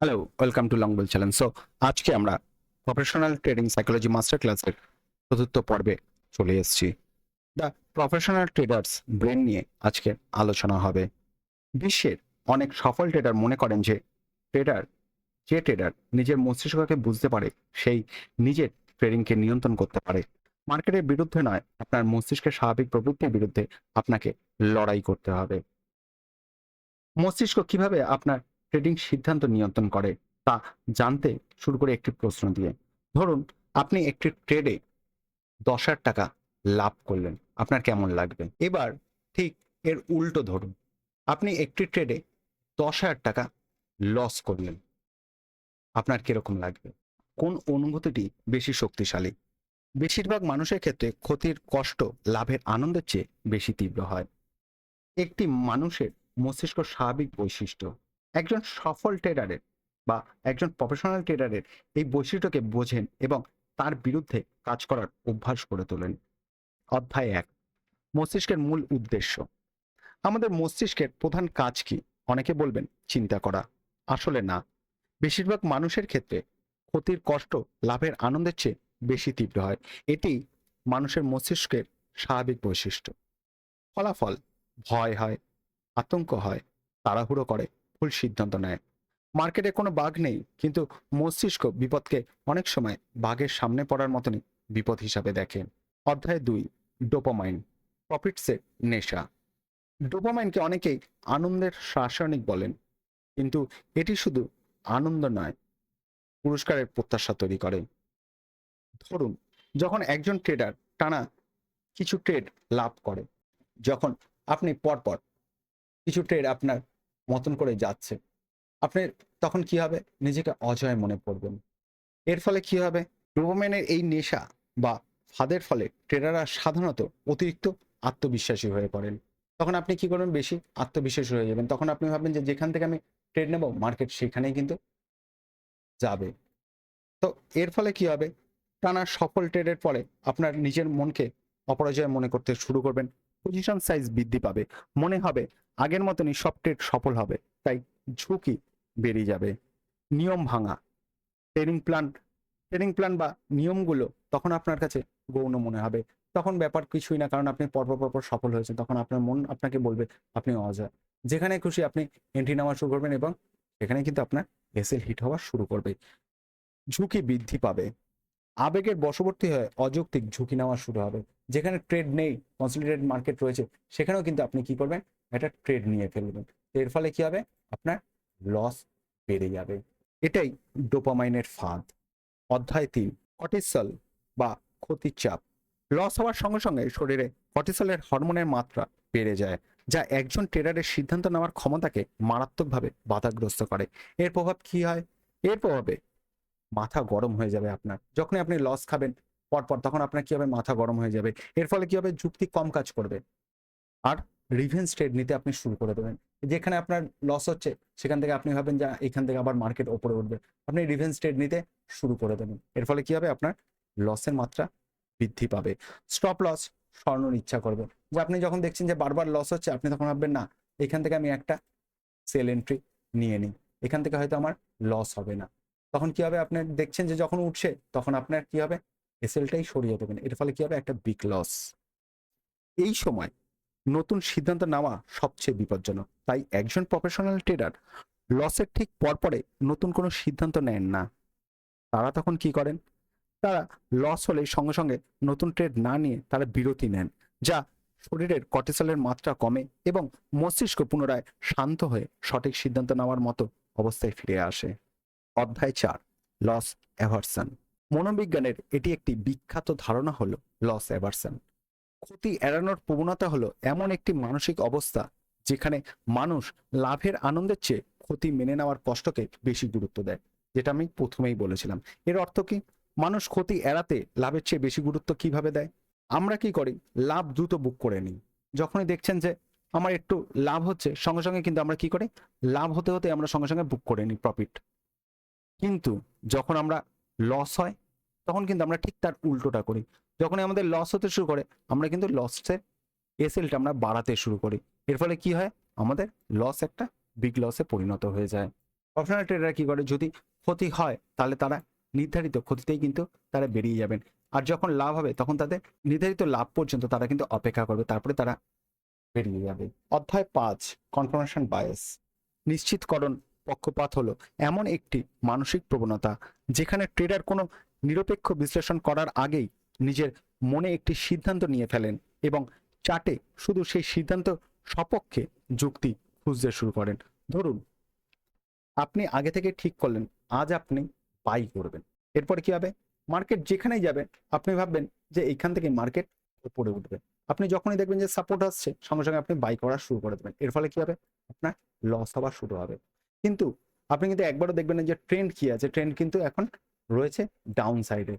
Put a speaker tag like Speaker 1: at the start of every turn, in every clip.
Speaker 1: Hello, welcome to long bull challenge. So আজকে আমরা professional trading psychology master ক্লাসের চতুর্থ পর্বে চলে এসেছি। দ্য প্রফেশনাল ট্রেডার্স ব্রেন নিয়ে আজকে আলোচনা হবে। বিশ্বের অনেক সফল ট্রেডার মনে করেন যে ট্রেডার যে ট্রেডার নিজের মস্তিষ্ককে বুঝতে পারে সেই নিজের ট্রেডিংকে নিয়ন্ত্রণ করতে পারে। মার্কেটের বিরুদ্ধে নয়, আপনার মস্তিষ্কের স্বাভাবিক প্রবৃত্তির বিরুদ্ধে আপনাকে লড়াই করতে হবে। মস্তিষ্ক কিভাবে আপনার ট্রেডিং সিদ্ধান্ত নিয়ন্ত্রণ করে তা জানতে শুরু করে একটি প্রশ্ন দিয়ে। ধরুন আপনি একটি ট্রেডে 10,000 টাকা লাভ করলেন, আপনার কেমন লাগবে? এবার ঠিক এর উল্টো ধরুন, আপনি একটি ট্রেডে 10,000 টাকা লস করলেন, আপনার কিরকম লাগবে? কোন অনুভূতিটি বেশি শক্তিশালী? বেশিরভাগ মানুষের ক্ষেত্রে ক্ষতির কষ্ট লাভের আনন্দের চেয়ে বেশি তীব্র হয়। একটি মানুষের মস্তিষ্ক স্বাভাবিক বৈশিষ্ট্য। একজন সফল ট্রেডারের বা একজন প্রফেশনাল ট্রেডারের এই বৈশিষ্ট্যকে বোঝেন এবং তার বিরুদ্ধে কাজ করার অভ্যাস করে তোলেন। অধ্যায় 1, মস্তিষ্কের মূল উদ্দেশ্য। আমাদের মস্তিষ্কের প্রধান কাজ কি? অনেকে বলবেন চিন্তা করা। আসলে না। বেশিরভাগ মানুষের ক্ষেত্রে ক্ষতির কষ্ট লাভের আনন্দের চেয়ে বেশি তীব্র হয়। এটি মানুষের মস্তিষ্কের স্বাভাবিক বৈশিষ্ট্য। ফলাফল: ভয় হয়, আতঙ্ক হয়, তাড়াহুড়ো করে, ভুল সিদ্ধান্ত নেয়। মার্কেটে কোনো বাগ নেই, কিন্তু মস্তিষ্ক বিপদকে অনেক সময় বাঘের সামনে পড়ার মতনই বিপদ হিসাবে দেখে। অধ্যায় 2, ডোপামাইন, প্রফিটসের নেশা। ডোপামাইনকে অনেকেই আনন্দের রাসায়নিক বলেন, কিন্তু এটি শুধু আনন্দ নয়, পুরস্কারের প্রত্যাশা তৈরি করে। ধরুন যখন একজন ট্রেডার টানা কিছু ট্রেড লাভ করে, যখন আপনি পরপর কিছু ট্রেড আপনার মতন করে যাচ্ছে, আপনি তখন কি হবে? নিজেকে অজয় মনে করবেন। এর ফলে কি হবে? ডোপামিনের এই নেশা বা ফাঁদের ফলে ট্রেডাররা সাধারণত অতিরিক্ত আত্মবিশ্বাসী হয়ে পড়েন। তখন আপনি কি করবেন? বেশি আত্মবিশ্বাসী হয়ে যাবেন। তখন আপনি ভাববেন যে যেখান থেকে আমি ট্রেড নেব, মার্কেট সেখানেই কিন্তু যাবে। তো এর ফলে কি হবে? টানা সফল ট্রেডের পরে আপনার নিজের মনকে অপরাজয় মনে করতে শুরু করবেন। পজিশন সাইজ বৃদ্ধি পাবে। মনে হবে আগের মতনই সব ট্রেড সফল হবে। তাই ঝুঁকি বেড়ে যাবে। নিয়ম ভাঙা। ট্রেনিং প্ল্যান ট্রেনিং প্ল্যান বা নিয়মগুলো তখন আপনার কাছে গৌণ মনে হবে। তখন ব্যাপার কিছুই না, কারণ আপনি পরপর সফল হয়েছেন। তখন আপনার মন আপনাকে বলবে আপনি অজয়। যেখানে খুশি আপনি এন্ট্রি নেওয়া শুরু করবেন এবং সেখানে কিন্তু আপনার এসএল হিট হওয়া শুরু করবে। ঝুঁকি বৃদ্ধি পাবে। আবেগের বশবর্তী হয়ে অযৌক্তিক ঝুঁকি নেওয়া শুরু হবে। যেখানে ট্রেড নেই, কনসলিডেটেড মার্কেট রয়েছে, সেখানেও কিন্তু আপনি কি করবেন? একটা ট্রেড নিয়ে ফেলবেন। এর ফলে কি হবে? আপনার লস বেড়ে যাবে। এটাই ডোপামাইনের ফাঁদ। অধ্যায় 3, কর্টিসল বা ক্ষতির চাপ। লস হওয়ার সঙ্গে সঙ্গে শরীরে কর্টিসলের হরমোনের মাত্রা বেড়ে যায়, যা একজন ট্রেডারের সিদ্ধান্ত নেওয়ার ক্ষমতাকে মারাত্মকভাবে বাধাগ্রস্ত করে। এর প্রভাব কি হয়? এর প্রভাবে মাথা গরম হয়ে যাবে আপনার। যখনই আপনি লস খাবেন পরপর, তখন আপনার কি হবে? মাথা গরম হয়ে যাবে। এর ফলে কি হবে? যুক্তি কম কাজ করবে। আর রিভেঞ্জ ট্রেড নিতে আপনি শুরু করে দেবেন। যেখানে আপনার লস হচ্ছে, সেখান থেকে আপনি ভাবেন যে এখান থেকে আবার মার্কেট ওপরে উঠবে। আপনি রিভেঞ্জ ট্রেড নিতে শুরু করে দেবেন। এর ফলে কি হবে? আপনার লসের মাত্রা বৃদ্ধি পাবে। স্টপ লস সরানোর ইচ্ছা করবে। যে আপনি যখন দেখছেন যে বারবার লস হচ্ছে, আপনি তখন ভাববেন না, এখান থেকে আমি একটা সেল এন্ট্রি নিয়ে নিই। এখান থেকে হয়তো আমার লস হবে না। তখন কি হবে? আপনি দেখছেন যে যখন উঠছে, তখন আপনার কি হবে? এসএলটাই সরিয়ে দেবেন। এর ফলে কি হবে? একটা বিগ লস। এই সময় নতুন সিদ্ধান্ত নেওয়া সবচেয়ে বিপজ্জনক। তাই একজন প্রফেশনাল ট্রেডার লসের ঠিক পরপরে নতুন কোনো সিদ্ধান্ত নেন না। তারা তখন কি করেন? তারা লস হলে সঙ্গে সঙ্গে নতুন ট্রেড না নিয়ে তারা বিরতি নেন, যা শরীরের কর্টিসলের মাত্রা কমে এবং মস্তিষ্ক পুনরায় শান্ত হয়ে সঠিক সিদ্ধান্ত নেওয়ার মতো অবস্থায় ফিরে আসে। অধ্যায় 4, লস অ্যাভারশন। মনোবিজ্ঞানের এটি একটি বিখ্যাত ধারণা হলো লস অ্যাভারশন। ক্ষতি এড়ানোর প্রবণতা হলো এমন একটি মানসিক অবস্থা যেখানে মানুষ লাভের আনন্দের চেয়ে ক্ষতি মেনে নেওয়ার কষ্টকে বেশি গুরুত্ব দেয়। যেটা আমি প্রথমেই বলেছিলাম। এর অর্থ কি? মানুষ ক্ষতি এড়াতে লাভের চেয়ে বেশি গুরুত্ব কিভাবে দেয়? আমরা কি করি? লাভ দ্রুত বুক করে নিই। যখনই দেখছেন যে আমার একটু লাভ হচ্ছে, সঙ্গে সঙ্গে কিন্তু আমরা কি করি? লাভ হতে হতে আমরা সঙ্গে সঙ্গে বুক করে নিই প্রফিট। কিন্তু যখন আমরা লস হয়, তখন কিন্তু আমরা ঠিক তার উল্টোটা করি। যখনই আমাদের লস হতে শুরু করে, আমরা কিন্তু লসের এসএলটা আমরা বাড়াতে শুরু করি। এর ফলে কি হয়? আমাদের লস একটা বিগ লসে পরিণত হয়ে যায়। প্রফেশনাল ট্রেডার কি করে, যদি ক্ষতি হয় তাহলে তারা নির্ধারিত ক্ষতিতেই কিন্তু তারা বেরিয়ে যাবেন, আর যখন লাভ হবে তখন তাদের নির্ধারিত লাভ পর্যন্ত তারা কিন্তু অপেক্ষা করবে, তারপরে তারা বেরিয়ে যাবে। অধ্যায় 5, কনফার্মেশন বায়াস। নিশ্চিতকরণ পক্ষপাত হলো এমন একটি মানসিক প্রবণতা যেখানে ট্রেডার কোনো নিরপেক্ষ বিশ্লেষণ করার আগেই নিজের মনে একটি সিদ্ধান্ত নিয়ে ফেলেন এবং চার্টে শুধু সেই সিদ্ধান্ত সপক্ষে যুক্তি খুঁজতে শুরু করেন। ধরুন আপনি আগে থেকে ঠিক করলেন আজ আপনি বাই করবেন, এরপর কি হবে, মার্কেট যেখানেই যাবে আপনি ভাববেন যে এইখান থেকে মার্কেট উপরে উঠবে, আপনি যখনই দেখবেন যে সাপোর্ট আসছে সঙ্গে সঙ্গে আপনি বাই করা শুরু করে দেবেন, এর ফলে কি হবে, আপনার লস হওয়া শুরু হবে। কিন্তু আপনি কিন্তু একবারও দেখবেন না যে ট্রেন্ড কি আছে, ট্রেন্ড কিন্তু এখন রয়েছে ডাউন সাইডে,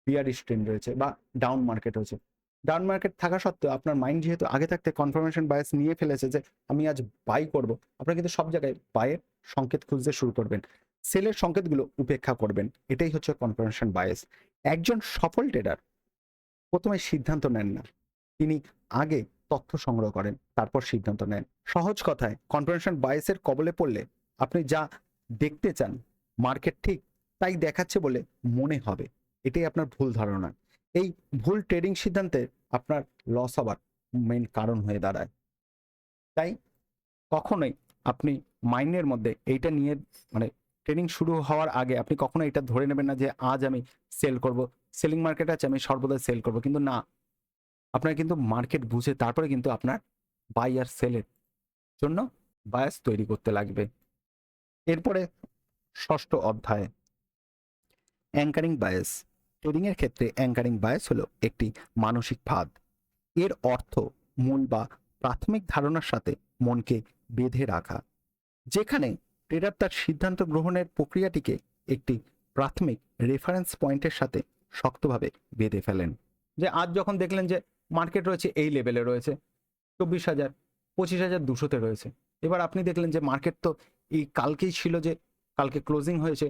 Speaker 1: বিয়ারিশ ট্রেন্ড রয়েছে বা ডাউন মার্কেট হয়েছে। ডাউন মার্কেট থাকা সত্ত্বেও আপনার মাইন্ড যেহেতু আগে থাকতে কনফার্মেশন বায়াস নিয়ে ফেলেছে যে আমি আজ বাই করব, আপনারা কিন্তু সব জায়গায় বাইয়ের সংকেত খুঁজতে শুরু করবেন, সেলের সংকেতগুলো উপেক্ষা করবেন। এটাই হচ্ছে কনফার্মেশন বায়াস। একজন সফল ট্রেডার প্রথমে সিদ্ধান্ত নেন না, তিনি আগে তথ্য সংগ্রহ করেন তারপর সিদ্ধান্ত নেন। সহজ কথায় কনফার্মেশন বায়াসের কবলে পড়লে আপনি যা দেখতে চান মার্কেট ঠিক তাই দেখাচ্ছে বলে মনে হবে, এটাই আপনার ভুল ধারণা। এই ভুল ট্রেডিং সিদ্ধান্তে আপনার লস হবার মেইন কারণ হয়ে দাঁড়ায়। তাই কখনোই আপনি মাইন্ডের মধ্যে এইটা নিয়ে মানে ট্রেডিং শুরু হওয়ার আগে আপনি কখনো এটা ধরে নেবেন না যে আজ আমি সেল করব, সেলিং মার্কেট আছে আমি সর্বদা সেল করব, কিন্তু না, আপনার কিন্তু মার্কেট বুঝে তারপরে কিন্তু আপনার বাই আর সেলের জন্য বায়াস তৈরি করতে লাগবে। এরপরে ষষ্ঠ অধ্যায়, অ্যাঙ্কারিং বায়াস। ট্রেডিং এর ক্ষেত্রে অ্যাঙ্কারিং বায়াস হলো একটি মানসিক ফাঁদ। এর অর্থ মূল বা প্রাথমিক ধারণার সাথে মনকে বেঁধে রাখা, যেখানে ট্রেডার তার সিদ্ধান্ত গ্রহণের প্রক্রিয়াটিকে একটি প্রাথমিক রেফারেন্স পয়েন্টের সাথে শক্তভাবে বেঁধে ফেলেন। যে আজ যখন দেখলেন যে মার্কেট রয়েছে এই লেভেলে রয়েছে 24,000 25,200-তে রয়েছে, এবার আপনি দেখলেন যে মার্কেট তো এই কালকেই ছিল, যে কালকে ক্লোজিং হয়েছে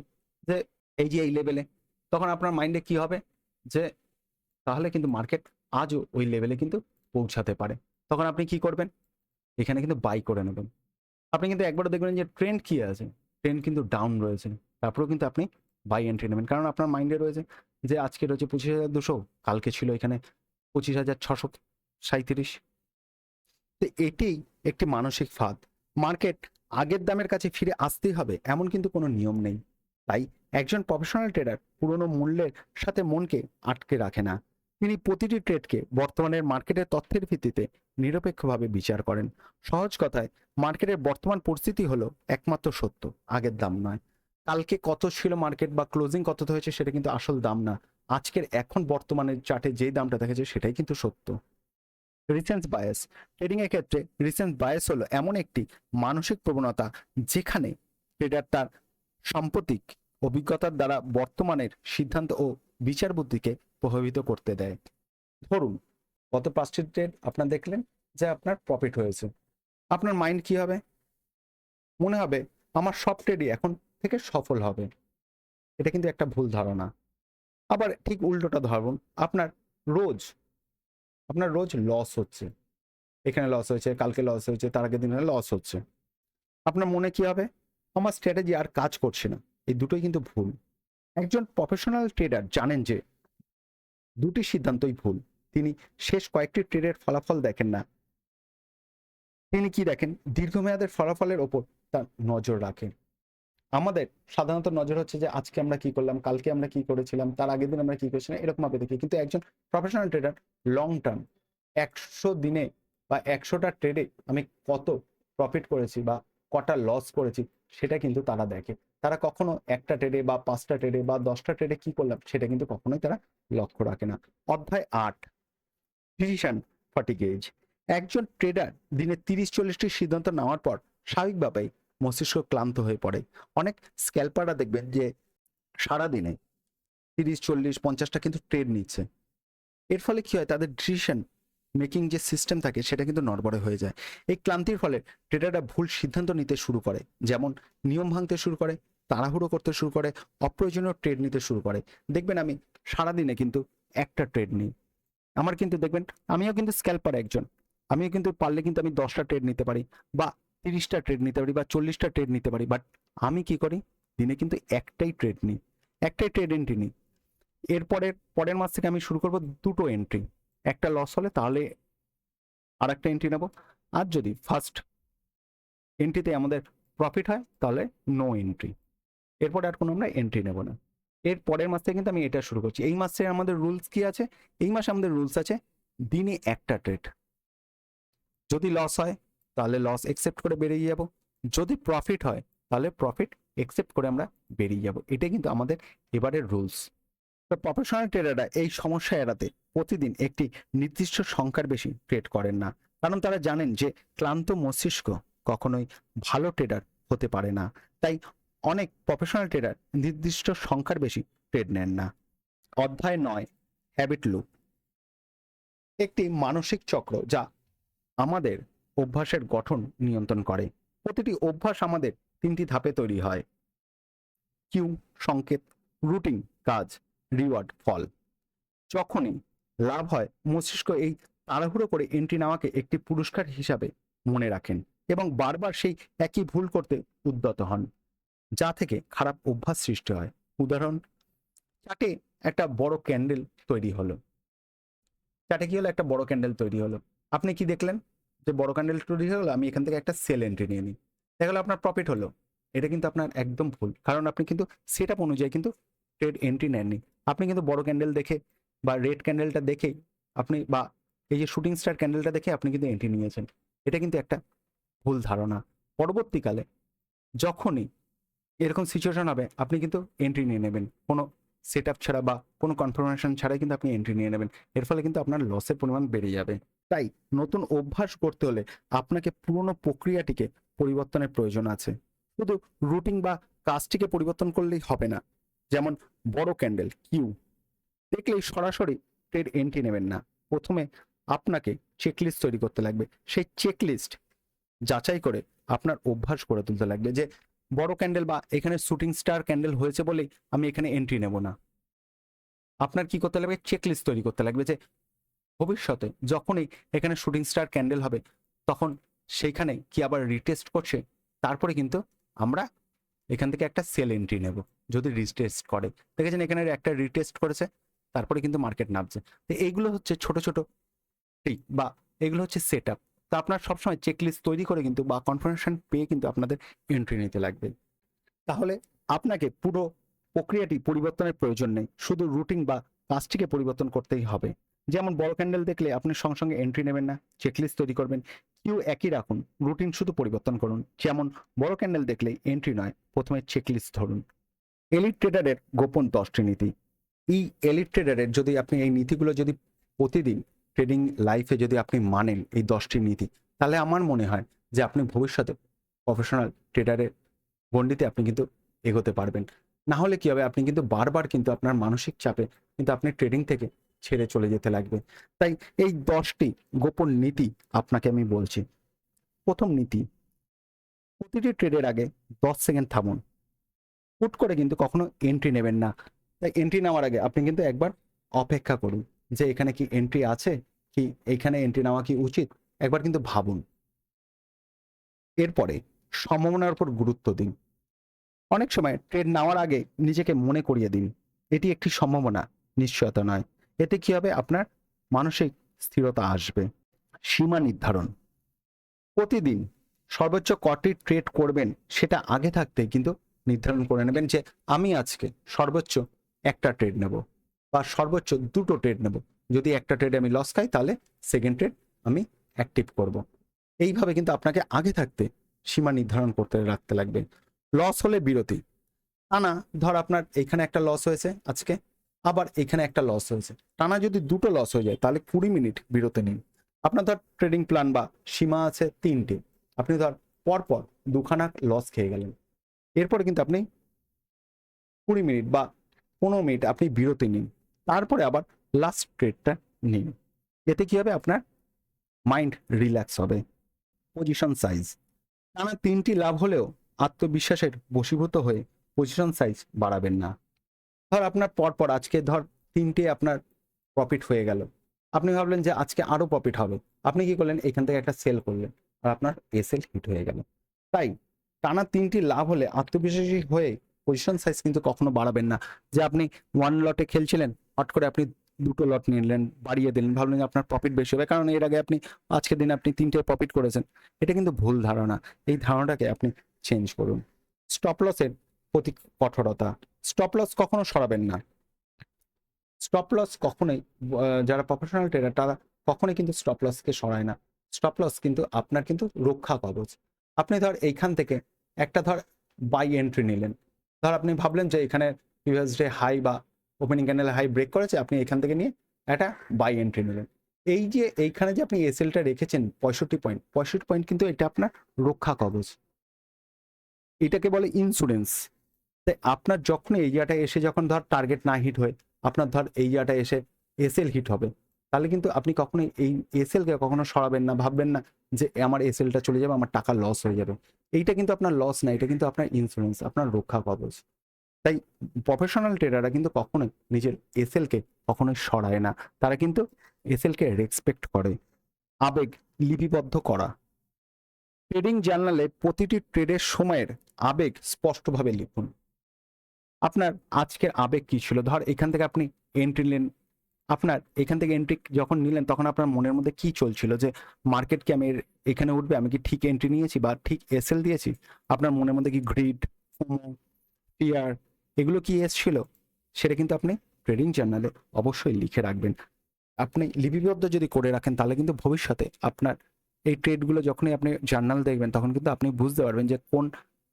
Speaker 1: যে এই যে এই লেভেলে, তখন আপনার মাইন্ডে কি হবে যে তাহলে কিন্তু মার্কেট আজও ওই লেভেলে কিন্তু পৌঁছাতে পারে, তখন আপনি কি করবেন, এখানে কিন্তু বাই করে নেবেন। আপনি কিন্তু একবারও দেখবেন যে ট্রেন্ড কি আছে, ট্রেন্ড কিন্তু ডাউন রয়েছে, তারপরেও কিন্তু আপনি বাই এন্ট্রি নেবেন, কারণ আপনার মাইন্ডে রয়েছে যে আজকে রয়েছে 25,200, কালকে ছিল এখানে 25,637। তো এটাই একটি মানসিক ফাঁদ। মার্কেট আগের দামের কাছে ফিরে আসতেই হবে এমন কিন্তু কোনো নিয়ম নেই। তাই একজন প্রফেশনাল ট্রেডার পুরনো মূল্যের সাথে মনকে আটকে রাখে না, তিনি প্রতিটি ট্রেডকে বর্তমানের মার্কেটের তথ্যের ভিত্তিতে নিরপেক্ষভাবে বিচার করেন। সহজ কথায় মার্কেটের বর্তমান পরিস্থিতি হলো একমাত্র সত্য, আগের দাম নয়। কালকে কত ছিল মার্কেট বা ক্লোজিং কত হয়েছে সেটা কিন্তু আসল দাম না, আজকের এখন বর্তমানের চার্টে যেই দামটা দেখাচ্ছে সেটাই কিন্তু সত্য। রিসেন্স বায়াস। ট্রেডিং এর ক্ষেত্রে রিসেন্স বায়াস হলো এমন একটি মানসিক প্রবণতা যেখানে ট্রেডার তার সাম্প্রতিক অভিজ্ঞতার দ্বারা বর্তমানের সিদ্ধান্ত ও বিচার বুদ্ধিকে প্রভাবিত করতে দেয়। ধরুন গত 5টি ট্রেড আপনার দেখলেন যে আপনার প্রফিট হয়েছে, আপনার মাইন্ড কি হবে, মনে হবে আমার সব ট্রেডই এখন থেকে সফল হবে। এটা কিন্তু একটা ভুল ধারণা। আবার ঠিক উল্টোটা ধরুন আপনার রোজ লস হচ্ছে, এখানে লস হয়েছে, কালকে লস হয়েছে, তার আগের দিনে লস হচ্ছে, আপনার মনে কি হবে, আমার স্ট্র্যাটেজি আর কাজ করছে না। এই দুটোই কিন্তু ভুল। একজন প্রফেশনাল ট্রেডার জানেন যে দুটি সিদ্ধান্তই ভুল। তিনি শেষ কয়েকটি ট্রেডের ফলাফল দেখেন না, তিনি কি দেখেন, দীর্ঘমেয়াদের ফলাফলের ওপর তার নজর রাখেন। আমাদের সাধারণত নজর হচ্ছে যে আজকে আমরা কি করলাম, কালকে আমরা কি করেছিলাম, তার আগের দিন আমরা কি করেছিলাম, এরকম ভাবে দেখি। কিন্তু একজন প্রফেশনাল ট্রেডার লং টার্ম 100 দিনে বা 100টা ট্রেডে আমি কত প্রফিট করেছি বা কটা লস করেছি সেটা কিন্তু তারা দেখে। তারা কখনো একটা ট্রেডে বা 5টা ট্রেডে বা 10টা ট্রেডে কি করলাম সেটা কিন্তু কখনোই তারা লক্ষ্য রাখে না। অধ্যায় 8, ডিসিশন ফাটিগেজ। একজন ট্রেডার দিনে 30-40টি সিদ্ধান্ত নেওয়ার পর স্বাভাবিকভাবেই মস্তিষ্ক ক্লান্ত হয়ে পড়ে। অনেক স্ক্যাল্পাররা দেখবেন যে সারাদিনে 30-40-50টা কিন্তু ট্রেড নিচ্ছে। এর ফলে কি হয়, তাদের ডিসিশন মেকিং যে সিস্টেম থাকে সেটা কিন্তু নড়বড়ে হয়ে যায়। এই ক্লান্তির ফলে ট্রেডাররা ভুল সিদ্ধান্ত নিতে শুরু করে, যেমন নিয়ম ভাঙতে শুরু করে, তাড়াহুড়ো করতে শুরু করে, অপ্রয়োজনীয় ট্রেড নিতে শুরু করে। দেখবেন আমি সারাদিনে কিন্তু একটা ট্রেড নিই, আমার কিন্তু দেখবেন আমিও কিন্তু স্ক্যাল্পার একজন, আমিও কিন্তু পারলে কিন্তু আমি 10টা ট্রেড নিতে পারি বা 30টা ট্রেড নিতে পারি বা 40টা ট্রেড নিতে পারি, বাট আমি কি করি, দিনে কিন্তু একটাই ট্রেড নিই, একটাই ট্রেড এন্ট্রি নিই। পরের মাস থেকে আমি শুরু করব দুটো এন্ট্রি। একটা লস হলে তাহলে আর একটা এন্ট্রি নেব, আর যদি ফার্স্ট এন্ট্রিতে আমাদের প্রফিট হয় তাহলে নো এন্ট্রি। এরপরে আর কোনো আমরা এন্ট্রি নেব না। এর পরের মাস থেকে কিন্তু আমি এটা শুরু করছি। এই মাসে আমাদের রুলস কি আছে? এই মাসে আমাদের রুলস আছে দিনে একটা ট্রেড। যদি লস হয় তাহলে লস একসেপ্ট করে বেরিয়ে যাব, যদি প্রফিট হয় তাহলে প্রফিট একসেপ্ট করে আমরা বেরিয়ে যাব। এটাই কিন্তু আমাদের এবারের রুলস। তো প্রফেশনাল ট্রেডাররা এই সমস্যা এড়াতে প্রতিদিন একটি নির্দিষ্ট সংখ্যার বেশি ট্রেড করেন না, কারণ তারা জানেন যে ক্লান্ত মস্তিষ্ক কখনোই ভালো ট্রেডার হতে পারে না। তাই অনেক প্রফেশনাল ট্রেডার নির্দিষ্ট সংখ্যার বেশি ট্রেড নেন না। অধ্যায় 9, হ্যাবিট লুপ, একটি মানসিক চক্র যা আমাদের অভ্যাসের গঠন নিয়ন্ত্রণ করে। প্রতিটি অভ্যাস আমাদের তিনটি ধাপে তৈরি হয়: কিউ সংকেত, রুটিন কাজ, রিওয়ার্ড ফল। যখনই লাভ হয় মস্তিষ্ক এই তাড়াহুড়ো করে এন্ট্রি নেওয়াকে একটি পুরস্কার হিসাবে মনে রাখেন এবং বারবার সেই একই ভুল করতে উদ্যত হন, যা থেকে খারাপ অভ্যাস সৃষ্টি হয়। উদাহরণ, চাটে একটা বড় ক্যান্ডেল তৈরি হলো। চাটে কি হলো? একটা বড় ক্যান্ডেল তৈরি হলো। আপনি কি দেখলেন যে বড় ক্যান্ডেল তৈরি হলো, আমি এখান থেকে একটা সেল এন্ট্রি নিয়ে নিই, দেখা গেলো আপনার প্রফিট হলো। এটা কিন্তু আপনার একদম ভুল, কারণ আপনি কিন্তু সেট আপ অনুযায়ী কিন্তু ট্রেড এন্ট্রি নেননি। আপনি কিন্তু বড় ক্যান্ডেল দেখে বা রেড ক্যান্ডেলটা দেখেই আপনি, বা এই যে শুটিং স্টার ক্যান্ডেলটা দেখে আপনি কিন্তু এন্ট্রি নিয়েছেন। এটা কিন্তু একটা ভুল ধারণা। পরবর্তীকালে যখনই এরকম সিচুয়েশন হবে আপনি কিন্তু এন্ট্রি নিয়ে নেবেন, কোনো সেট আপ ছাড়া বা কোনো কনফার্মেশন ছাড়াই কিন্তু আপনি এন্ট্রি নিয়ে নেবেন। এর ফলে কিন্তু আপনার লসের পরিমাণ বেড়ে যাবে। তাই নতুন অভ্যাস করতে হলে আপনাকে পুরনো প্রক্রিয়াটিকে পরিবর্তনের প্রয়োজন আছে। শুধু রুটিন বা কাজটিকে পরিবর্তন করলেই হবে না। যেমন বড় ক্যান্ডেল কিউ দেখলেই সরাসরি ট্রেড এন্ট্রি নেবেন না। প্রথমে আপনাকে চেকলিস্ট তৈরি করতে লাগবে। সেই চেকলিস্ট যাচাই করে আপনার অভ্যাস করে তুলতে লাগবে যে বড় ক্যান্ডেল বা এখানে শুটিং স্টার ক্যান্ডেল হয়েছে বলেই আমি এখানে এন্ট্রি নেব না। আপনার কি করতে লাগবে? চেকলিস্ট তৈরি করতে লাগবে যে ভবিষ্যতে যখনই এখানে শুটিং স্টার ক্যান্ডেল হবে তখন সেইখানে কি আবার রিটেস্ট করছে, তারপরে কিন্তু আমরা এখান থেকে একটা সেল এন্ট্রি নেব। যদি রিটেস্ট করে, দেখেছেন এখানে একটা রিটেস্ট করেছে, তারপরে কিন্তু মার্কেট নামছে। তো এইগুলো হচ্ছে ছোট ছোট ট্রিক বা এগুলো হচ্ছে সেট আপ। তো আপনার সবসময় চেকলিস্ট তৈরি করে কিন্তু বা কনফার্মেশন পেয়ে কিন্তু আপনাদের এন্ট্রি নিতে লাগবে। তাহলে আপনাকে পুরো প্রক্রিয়াটি পরিবর্তনের প্রয়োজন নেই, শুধু রুটিন বা কাজটিকে পরিবর্তন করতেই হবে। যেমন বড় ক্যান্ডেল দেখলে আপনি সঙ্গে সঙ্গে এন্ট্রি নেবেন না, চেকলিস্ট তৈরি করবেন। কিউ একই রাখুন, রুটিন শুধু পরিবর্তন করুন। যেমন বড় ক্যান্ডেল দেখলেই এন্ট্রি নয়, প্রথমে চেকলিস্ট ধরুন। এলিট ট্রেডারের গোপন 10টি নীতি। এই এলিট ট্রেডারের যদি আপনি এই নীতিগুলো যদি প্রতিদিন ট্রেডিং লাইফে যদি আপনি মানেন এই 10টি নীতি, তাহলে আমার মনে হয় যে আপনি ভবিষ্যতে প্রফেশনাল ট্রেডারের গণ্ডিতে আপনি কিন্তু এগোতে পারবেন। না হলে কি হবে, আপনি কিন্তু বারবার কিন্তু আপনার মানসিক চাপে কিন্তু আপনি ট্রেডিং থেকে ছেড়ে চলে যেতে লাগবে। তাই এই 10টি গোপন নীতি আপনাকে আমি বলছি। প্রথম নীতি, প্রতিটি ট্রেডের আগে 10 সেকেন্ড থামুন। হুট করে কিন্তু কখনো এন্ট্রি নেবেন না। তাই এন্ট্রি নেওয়ার আগে আপনি কিন্তু একবার অপেক্ষা করুন যে এখানে কি এন্ট্রি আছে, কি এইখানে এন্ট্রি নেওয়া কি উচিত, একবার কিন্তু ভাবুন। এরপরে সম্ভাবনার উপর গুরুত্ব দিন। অনেক সময় ট্রেড নেওয়ার আগে নিজেকে মনে করিয়ে দিন এটি একটি সম্ভাবনা, নিশ্চয়তা নয়। এতে কি হবে, আপনার মানসিক স্থিরতা আসবে। সীমা নির্ধারণ, প্রতিদিন সর্বোচ্চ কটি ট্রেড করবেন সেটা আগে থাকতে কিন্তু নির্ধারণ করে নেবেন যে আমি আজকে সর্বোচ্চ একটা ট্রেড নেব বা সর্বোচ্চ দুটো ট্রেড নেব। যদি একটা ট্রেডে আমি লস খাই তাহলে সেকেন্ড ট্রেড আমি অ্যাক্টিভ করব। এইভাবে কিন্তু আপনাকে আগে থাকতে সীমা নির্ধারণ করতে রাখতে লাগবে। লস হলে বিরতি। টানা ধর আপনার এখানে একটা লস হয়েছে আজকে, আবার এখানে একটা লস হয়েছে, টানা যদি দুটো লস হয়ে যায় তাহলে 20 মিনিট বিরতি নিন। আপনার ধর ট্রেডিং প্ল্যান বা সীমা আছে 3টে, আপনি ধর পরপর দুখানা লস খেয়ে গেলেন, এরপরে কিন্তু আপনি 20 মিনিট বা 15 মিনিট আপনি বিরতি নিন, তারপরে আবার লাস্ট ট্রেডটা নিন। এতে কি হবে, আপনার মাইন্ড রিল্যাক্স হবে। পজিশন সাইজ, টানা 3টি লাভ হলেও আত্মবিশ্বাসের বশীভূত হয়ে পজিশন সাইজ বাড়াবেন না। ধর আপনার পরপর আজকে ধর 3টে আপনার প্রফিট হয়ে গেল, আপনি ভাবলেন যে আজকে আরো প্রফিট হবে, আপনি কি করলেন, এখান থেকে একটা সেল করলেন আর আপনার এসএল হিট হয়ে গেল। তাই টানা 3টি লাভ হলে আত্মবিশ্বাসী হয়ে পজিশন সাইজ কিন্তু কখনো বাড়াবেন না। যে আপনি 1 লটে খেলছিলেন, হট করে আপনি 2টো লট নিলেন, বাড়িয়ে দিলেন, ভাবলেন যে আপনার প্রফিট বেশি হবে, কারণ এর আগে আপনি আজকের দিনে আপনি 3টে প্রফিট করেছেন। এটা কিন্তু ভুল ধারণা। এই ধারণাটাকে আপনি চেঞ্জ করুন। স্টপ লসের প্রতি কঠোরতা। স্টপ লস কখনো সরাবেন না। স্টপ লস কখনোই যারা প্রফেশনাল ট্রেডার তারা কখনোই কিন্তু স্টপ লসকে সরায় না। স্টপ লস কিন্তু আপনার কিন্তু রক্ষা কবচ। আপনি ধর এইখান থেকে একটা ধর বাই এন্ট্রি নিলেন, ধর আপনি ভাবলেন যে এখানে প্রিভিয়াস ডে হাই বা ওপেনিং ক্যান্ডেল হাই ব্রেক করেছে, আপনি এখান থেকে নিয়ে একটা বাই এন্ট্রি নিলেন। এই যে এইখানে যে আপনি এসএলটা রেখেছেন 65 পয়েন্ট কিন্তু এটা আপনার রক্ষা কবচ, এটাকে বলে ইন্স্যুরেন্স। তাই আপনার যখন এই জায়গাটায় এসে যখন ধর টার্গেট না হিট হয়ে আপনার ধর এই জায়গাটায় এসে এসএল হিট হবে, তাহলে কিন্তু আপনি কখনোই এই এসএলকে কখনো সরাবেন না, ভাববেন না যে আমার এসএলটা চলে যাবে, আমার টাকা লস হয়ে যাবে। এইটা কিন্তু আপনার লস না, এটা কিন্তু আপনার ইন্স্যুরেন্স, আপনার রক্ষা কবচ। তাই প্রফেশনাল ট্রেডাররা কিন্তু কখনোই নিজের এসএলকে কখনোই সরায় না, তারা কিন্তু এসএলকে রেসপেক্ট করে। আবেগ লিপিবদ্ধ করা। ট্রেডিং জার্নালে প্রতিটি ট্রেডের সময়ের আবেগ স্পষ্টভাবে লিখুন। আপনার আজকের আবেগ কি ছিল? ধর এখান থেকে আপনি এন্ট্রি নিলেন, আপনার এখান থেকে এন্ট্রি যখন নিলেন তখন আপনার মনের মধ্যে কি চলছিল যে মার্কেট কি আমি এখানে উঠবে, আমি কি ঠিক এন্ট্রি নিয়েছি বা ঠিক এসএল দিয়েছি? আপনার মনের মধ্যে কি গ্রিড, ফিয়ার এগুলো কি এসছিল? সেটা কিন্তু আপনি ট্রেডিং জার্নালে অবশ্যই লিখে রাখবেন। আপনি লিপিবদ্ধ যদি করে রাখেন তাহলে কিন্তু ভবিষ্যতে আপনার এই ট্রেডগুলো যখনই আপনি জার্নাল দেখবেন তখন কিন্তু আপনি বুঝতে পারবেন যে কোন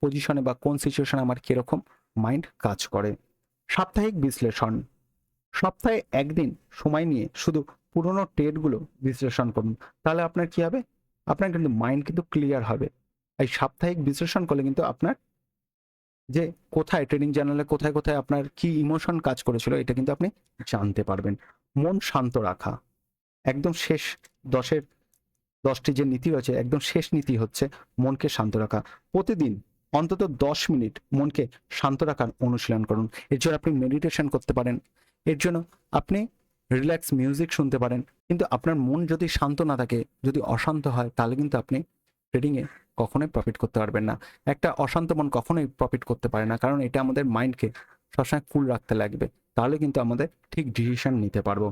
Speaker 1: পজিশনে বা কোন সিচুয়েশনে আমার কিরকম মাইন্ড কাজ করে। সাপ্তাহিক বিশ্লেষণ। সপ্তাহে একদিন সময় নিয়ে শুধু পুরোনো ট্রেডগুলো বিশ্লেষণ করুন, তাহলে আপনার কি হবে? আপনার কিন্তু মাইন্ড কিন্তু ক্লিয়ার হবে। এই সাপ্তাহিক বিশ্লেষণ করলে কিন্তু আপনার যে কোথায় ট্রেডিং জার্নালে কোথায় কোথায় আপনার কি ইমোশন কাজ করেছিল এটা কিন্তু আপনি জানতে পারবেন। মন শান্ত রাখা। একদম শেষ 10টি যে নীতি রয়েছে, একদম শেষ নীতি হচ্ছে মনকে শান্ত রাখা। প্রতিদিন অন্তত 10 মিনিট মনকে শান্ত রাখার অনুশীলন করুন। এর জন্য আপনি মেডিটেশন করতে পারেন, এর জন্য আপনি রিল্যাক্স মিউজিক শুনতে পারেন। কিন্তু আপনার মন যদি শান্ত না থাকে, যদি অশান্ত হয়, তাহলে কিন্তু আপনি ট্রেডিংয়ে কখনোই প্রফিট করতে পারবেন না। একটা অশান্ত মন কখনোই প্রফিট করতে পারে না, কারণ এটা আমাদের মাইন্ডকে সবসময় কুল রাখতে লাগবে, তাহলে কিন্তু আমাদের ঠিক ডিসিশন নিতে পারবো।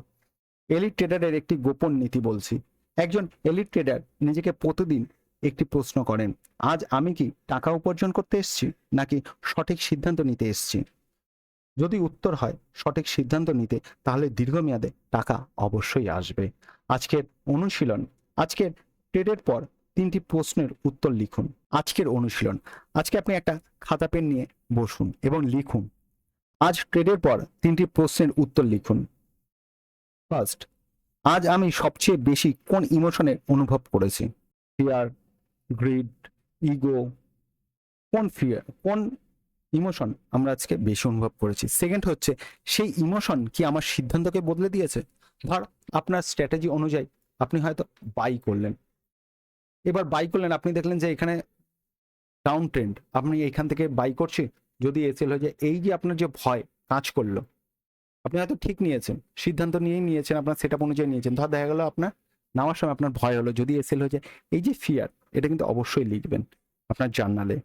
Speaker 1: এলিট ট্রেডারের একটি গোপন নীতি বলছি। একজন এলিট ট্রেডার নিজেকে প্রতিদিন একটি প্রশ্ন করেন, আজ আমি কি টাকা উপার্জন করতে এসেছি নাকি সঠিক সিদ্ধান্ত নিতে এসেছি? যদি উত্তর হয় সঠিক সিদ্ধান্ত নিতে, তাহলে দীর্ঘমেয়াদে টাকা অবশ্যই আসবে। আজকের অনুশীলন। আজকের ট্রেডের পর 3টি প্রশ্নের উত্তর লিখুন। আজকের অনুশীলন। আজকে আপনি একটা খাতা পেন নিয়ে বসুন এবং লিখুন, আজ ট্রেডের পর 3টি প্রশ্নের উত্তর লিখুন। ফার্স্ট, আজ আমি সবচেয়ে বেশি কোন ইমোশনে অনুভব করেছি? Fear, grid, ego? কোন ইমোশন আমরা আজকে বেশি অনুভব করেছি? সেকেন্ড হচ্ছে, সেই ইমোশন কি আমার সিদ্ধান্তকে বদলে দিয়েছে? ধর আপনার স্ট্র্যাটেজি অনুযায়ী আপনি হয়তো বাই করলেন, এবার বাই করলেন, আপনি দেখলেন যে এখানে ডাউন ট্রেন্ড, আপনি এখান থেকে বাই করছি, যদি এসএল হয়ে যায়, এই যে আপনার যে ভয় কাজ করলো, আপনি হয়তো ঠিক নিয়েছেন, সিদ্ধান্ত নিয়েই নিয়েছেন, আপনার সেটআপ অনুযায়ী নিয়েছেন, ধর দেখা গেল আপনার নামার সময় আপনার ভয় হলো যদি এসএল হয়ে যায়, এই যে ফিয়ার, এটা কিন্তু অবশ্যই লিখবেন আপনার জার্নালে।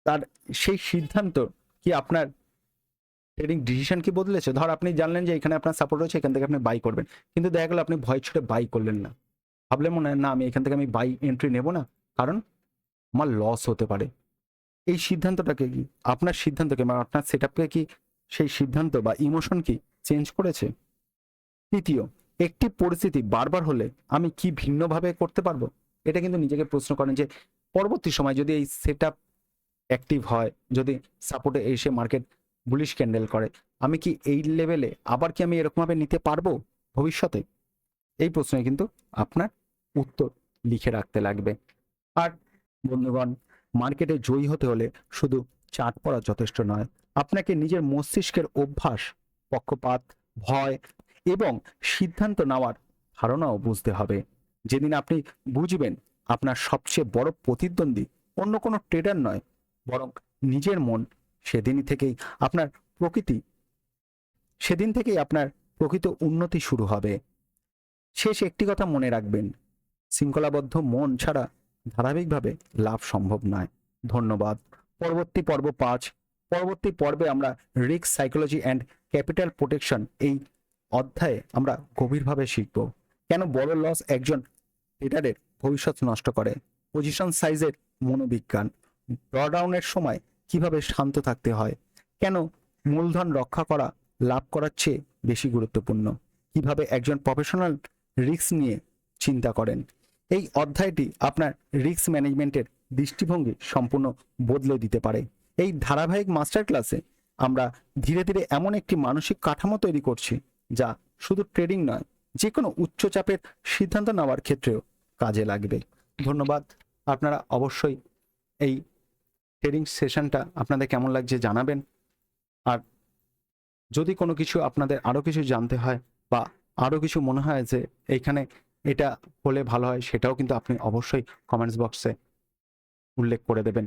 Speaker 1: তার সেই সিদ্ধান্ত কি আপনার ট্রেডিং ডিসিশন কি বদলেছে? ধর আপনি জানলেন যে এখানে আপনার সাপোর্ট রয়েছে, এখান থেকে আপনি বাই করবেন, কিন্তু দেখা গেল আপনি ভয় ছুটে বাই করলেন না, ভাবলেন মনে হয় না আমি এখান থেকে আমি বাই এন্ট্রি নেব না, কারণ আমার লস হতে পারে। এই সিদ্ধান্তটাকে কি আপনার সিদ্ধান্তকে বা আপনার সেটআপকে কি সেই সিদ্ধান্ত বা ইমোশন কি চেঞ্জ করেছে? তৃতীয়, একটি পরিস্থিতি বারবার হলে আমি কি ভিন্নভাবে করতে পারবো? এটা কিন্তু নিজেকে প্রশ্ন করেন যে পরবর্তী সময় যদি এই সেটআপ অ্যাক্টিভ হয়, যদি সাপোর্টে এসে মার্কেট বুলিশ ক্যান্ডেল করে, আমি কি এই লেভেলে আবার কি আমি এরকমভাবে নিতে পারবো ভবিষ্যতে? এই প্রশ্নে কিন্তু আপনার উত্তর লিখে রাখতে লাগবে। আর বন্ধুগণ, মার্কেটে জয়ী হতে হলে শুধু চার্ট পড়া যথেষ্ট নয়, আপনাকে নিজের মস্তিষ্কের অভ্যাস, পক্ষপাত, ভয় এবং সিদ্ধান্ত নেওয়ার ধারণাও বুঝতে হবে। যেদিন আপনি বুঝবেন আপনার সবচেয়ে বড় প্রতিদ্বন্দ্বী অন্য কোনো ট্রেডার নয়, বরং নিজের মন, আপনার প্রকৃতি সেদিন থেকেই আপনার প্রকৃত উন্নতি শুরু হবে। শেষ একটি কথা মনে রাখবেন, শৃঙ্খলাবদ্ধ মন ছাড়া ধারাবাহিকভাবে লাভ সম্ভব নয়। ধন্যবাদ। পরবর্তী পর্ব 5। পরবর্তী পর্বে আমরা risk psychology and capital protection এই অধ্যায়ে আমরা গভীরভাবে শিখব কেন বড় লস একজন ট্রেডারের ভবিষ্যৎ নষ্ট করে, পজিশন সাইজের মনোবিজ্ঞান, ড্রডাউনের সময় কিভাবে শান্ত থাকতে হয়, কেন মূলধন রক্ষা করা লাভ করার চেয়ে বেশি গুরুত্বপূর্ণ, কিভাবে একজন প্রফেশনাল রিস্ক নিয়ে চিন্তা করেন। এই অধ্যায়টি আপনার রিস্ক ম্যানেজমেন্টের দৃষ্টিভঙ্গি সম্পূর্ণ বদলে দিতে পারে। এই ধারাবাহিক মাস্টার ক্লাসে আমরা ধীরে ধীরে এমন একটি মানসিক কাঠামো তৈরি করছি যা শুধু ট্রেডিং নয়, যে কোনো উচ্চচাপের সিদ্ধান্ত নেওয়ার ক্ষেত্রেও কাজে লাগবে। ধন্যবাদ। আপনারা অবশ্যই এই ট্রেডিং সেশনটা আপনাদের কেমন লাগছে জানাবেন। আর যদি কোনো কিছু আপনাদের আরও কিছু জানতে হয় বা আরও কিছু মনে হয় যে এইখানে এটা হলে ভালো হয়, সেটাও কিন্তু আপনি অবশ্যই কমেন্টস বক্সে উল্লেখ করে দেবেন।